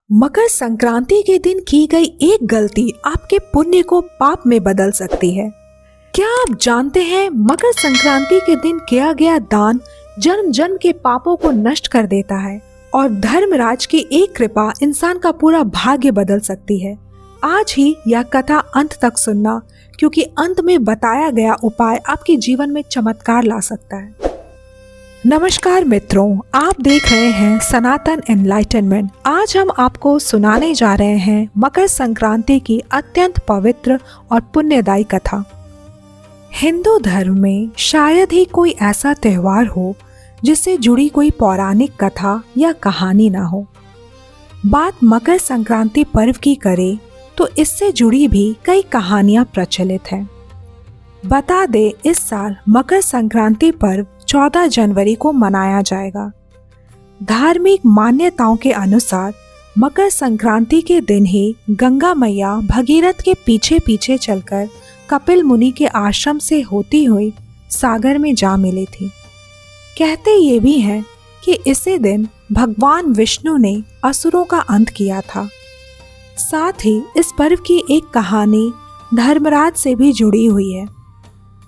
मकर संक्रांति के दिन की गई एक गलती आपके पुण्य को पाप में बदल सकती है। क्या आप जानते हैं मकर संक्रांति के दिन किया गया दान जन्म जन्म के पापों को नष्ट कर देता है और धर्मराज की एक कृपा इंसान का पूरा भाग्य बदल सकती है। आज ही यह कथा अंत तक सुनना, क्योंकि अंत में बताया गया उपाय आपके जीवन में चमत्कार ला सकता है। नमस्कार मित्रों, आप देख रहे हैं सनातन एनलाइटनमेंट। आज हम आपको सुनाने जा रहे हैं मकर संक्रांति की अत्यंत पवित्र और पुण्यदायी कथा। हिंदू धर्म में शायद ही कोई ऐसा त्योहार हो जिससे जुड़ी कोई पौराणिक कथा या कहानी ना हो। बात मकर संक्रांति पर्व की करें तो इससे जुड़ी भी कई कहानियां प्रचलित हैं। बता दे, इस साल मकर संक्रांति पर्व 14 जनवरी को मनाया जाएगा। धार्मिक मान्यताओं के अनुसार मकर संक्रांति के दिन ही गंगा मैया भगीरथ के पीछे पीछे चलकर कपिल मुनि के आश्रम से होती हुई सागर में जा मिली थी। कहते ये भी हैं कि इसी दिन भगवान विष्णु ने असुरों का अंत किया था। साथ ही इस पर्व की एक कहानी धर्मराज से भी जुड़ी हुई है,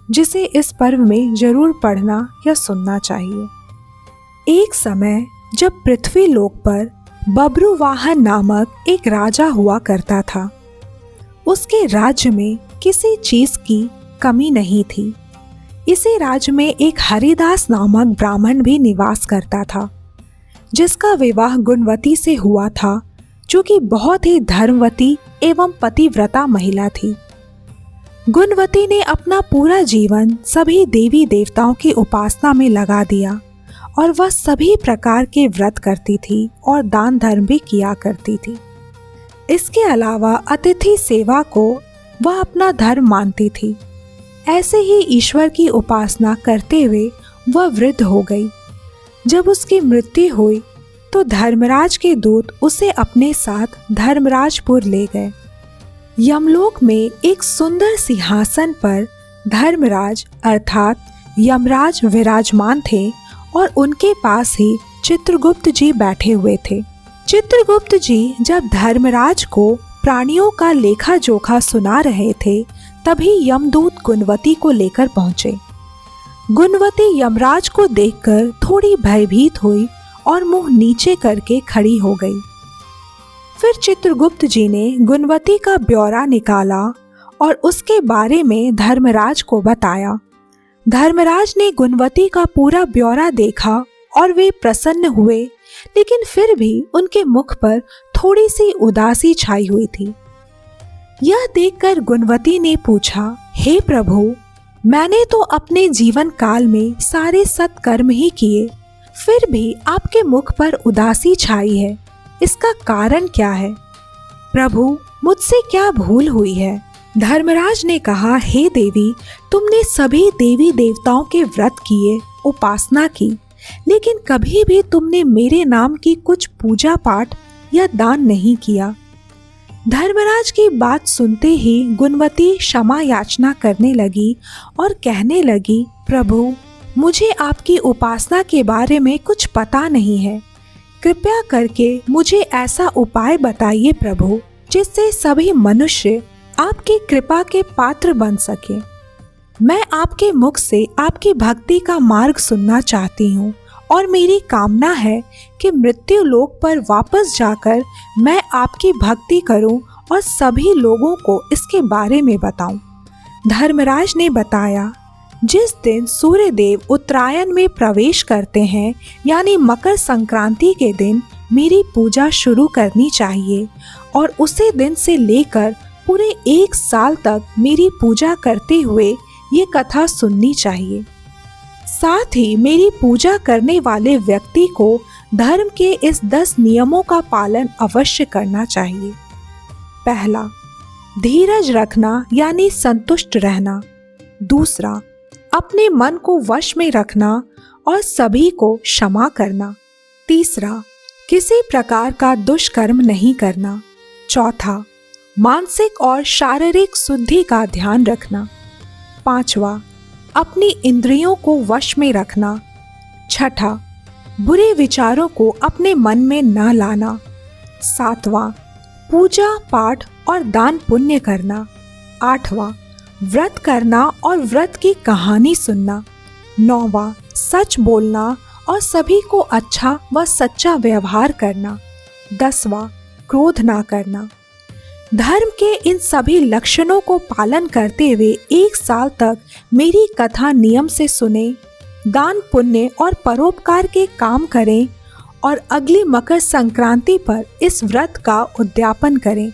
जिसे इस पर्व में जरूर पढ़ना या सुनना चाहिए। एक समय जब पृथ्वी लोक पर बब्रुवाहन नामक एक राजा हुआ करता था। उसके राज्य में किसी चीज की कमी नहीं थी। इसी राज्य में एक हरिदास नामक ब्राह्मण भी निवास करता था, जिसका विवाह गुणवती से हुआ था, जो कि बहुत ही धर्मवती एवं पतिव्रता महिला थी। गुणवती ने अपना पूरा जीवन सभी देवी देवताओं की उपासना में लगा दिया और वह सभी प्रकार के व्रत करती थी और दान धर्म भी किया करती थी। इसके अलावा अतिथि सेवा को वह अपना धर्म मानती थी। ऐसे ही ईश्वर की उपासना करते हुए वह वृद्ध हो गई। जब उसकी मृत्यु हुई तो धर्मराज के दूत उसे अपने साथ धर्मराजपुर ले गए। यमलोक में एक सुंदर सिंहासन पर धर्मराज अर्थात यमराज विराजमान थे और उनके पास ही चित्रगुप्त जी बैठे हुए थे। चित्रगुप्त जी जब धर्मराज को प्राणियों का लेखा जोखा सुना रहे थे, तभी यमदूत गुणवती को लेकर पहुंचे। गुणवती यमराज को देखकर थोड़ी भयभीत हुई और मुंह नीचे करके खड़ी हो गई। फिर चित्रगुप्त जी ने गुणवती का ब्यौरा निकाला और उसके बारे में धर्मराज को बताया। धर्मराज ने गुणवती का पूरा ब्यौरा देखा और वे प्रसन्न हुए, लेकिन फिर भी उनके मुख पर थोड़ी सी उदासी छाई हुई थी। यह देखकर गुणवती ने पूछा, हे प्रभु, मैंने तो अपने जीवन काल में सारे सत्कर्म ही किए, फिर भी आपके मुख पर उदासी छाई है। इसका कारण क्या है? प्रभु, मुझसे क्या भूल हुई है? धर्मराज ने कहा, हे देवी, तुमने सभी देवी देवताओं के व्रत किए, उपासना की, लेकिन कभी भी तुमने मेरे नाम की कुछ पूजा पाठ या दान नहीं किया। धर्मराज की बात सुनते ही गुणवती क्षमा याचना करने लगी और कहने लगी, प्रभु, मुझे आपकी उपासना के बारे में कुछ पता नहीं है। कृपया करके मुझे ऐसा उपाय बताइए प्रभु, जिससे सभी मनुष्य आपकी कृपा के पात्र बन सके। मैं आपके मुख से आपकी भक्ति का मार्ग सुनना चाहती हूँ और मेरी कामना है कि मृत्यु लोक पर वापस जाकर मैं आपकी भक्ति करूँ और सभी लोगों को इसके बारे में बताऊं। धर्मराज ने बताया, जिस दिन सूर्य देव उत्तरायण में प्रवेश करते हैं, यानी मकर संक्रांति के दिन मेरी पूजा शुरू करनी चाहिए और उसी दिन से लेकर पूरे 1 साल तक मेरी पूजा करते हुए ये कथा सुननी चाहिए। साथ ही मेरी पूजा करने वाले व्यक्ति को धर्म के इस 10 नियमों का पालन अवश्य करना चाहिए। पहला, धीरज रखना यानी संतुष्ट रहना। दूसरा, अपने मन को वश में रखना और सभी को क्षमा करना। तीसरा, किसी प्रकार का दुष्कर्म नहीं करना। चौथा, मानसिक और शारीरिक शुद्धि का ध्यान रखना। पांचवा, अपनी इंद्रियों को वश में रखना। छठा, बुरे विचारों को अपने मन में न लाना। 7वां, पूजा पाठ और दान पुण्य करना। 8वां, व्रत करना और व्रत की कहानी सुनना। 9वां, सच बोलना और सभी को अच्छा व सच्चा व्यवहार करना। 10वां, क्रोध ना करना। धर्म के इन सभी लक्षणों को पालन करते हुए 1 साल तक मेरी कथा नियम से सुने, दान पुण्य और परोपकार के काम करें और अगली मकर संक्रांति पर इस व्रत का उद्यापन करें।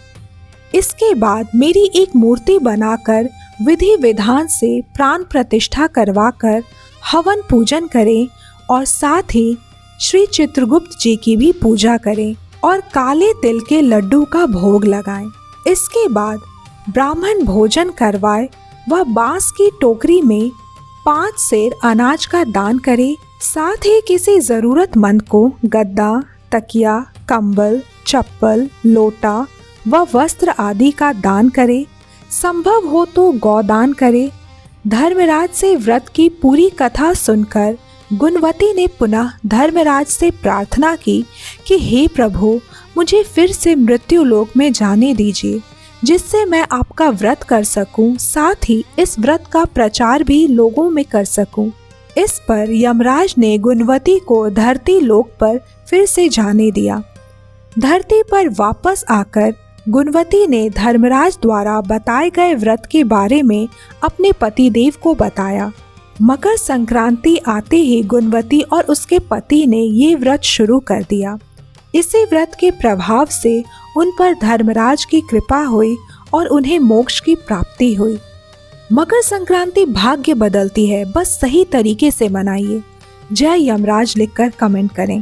इसके बाद मेरी एक मूर्ति बनाकर विधि विधान से प्राण प्रतिष्ठा करवाकर हवन पूजन करें और साथ ही श्री चित्रगुप्त जी की भी पूजा करें और काले तिल के लड्डू का भोग लगाएं। इसके बाद ब्राह्मण भोजन करवाए व बांस की टोकरी में 5 सेर अनाज का दान करे। साथ ही किसी जरूरतमंद को गद्दा, तकिया, कंबल, चप्पल, लोटा व वस्त्र आदि का दान करे। संभव हो तो गौदान करे। धर्मराज से व्रत की पूरी कथा सुनकर गुणवती ने पुनः धर्मराज से प्रार्थना की कि हे प्रभु, मुझे फिर से मृत्यु लोक में जाने दीजिए, जिससे मैं आपका व्रत कर सकूं, साथ ही इस व्रत का प्रचार भी लोगों में कर सकूं। इस पर यमराज ने गुणवती को धरती लोक पर फिर से जाने दिया। धरती पर वापस आकर गुणवती ने धर्मराज द्वारा बताए गए व्रत के बारे में अपने पतिदेव को बताया। मकर संक्रांति आते ही गुणवती और उसके पति ने ये व्रत शुरू कर दिया। इसी व्रत के प्रभाव से उन पर धर्मराज की कृपा हुई और उन्हें मोक्ष की प्राप्ति हुई। मकर संक्रांति भाग्य बदलती है, बस सही तरीके से मनाइए। जय यमराज लिखकर कमेंट करें।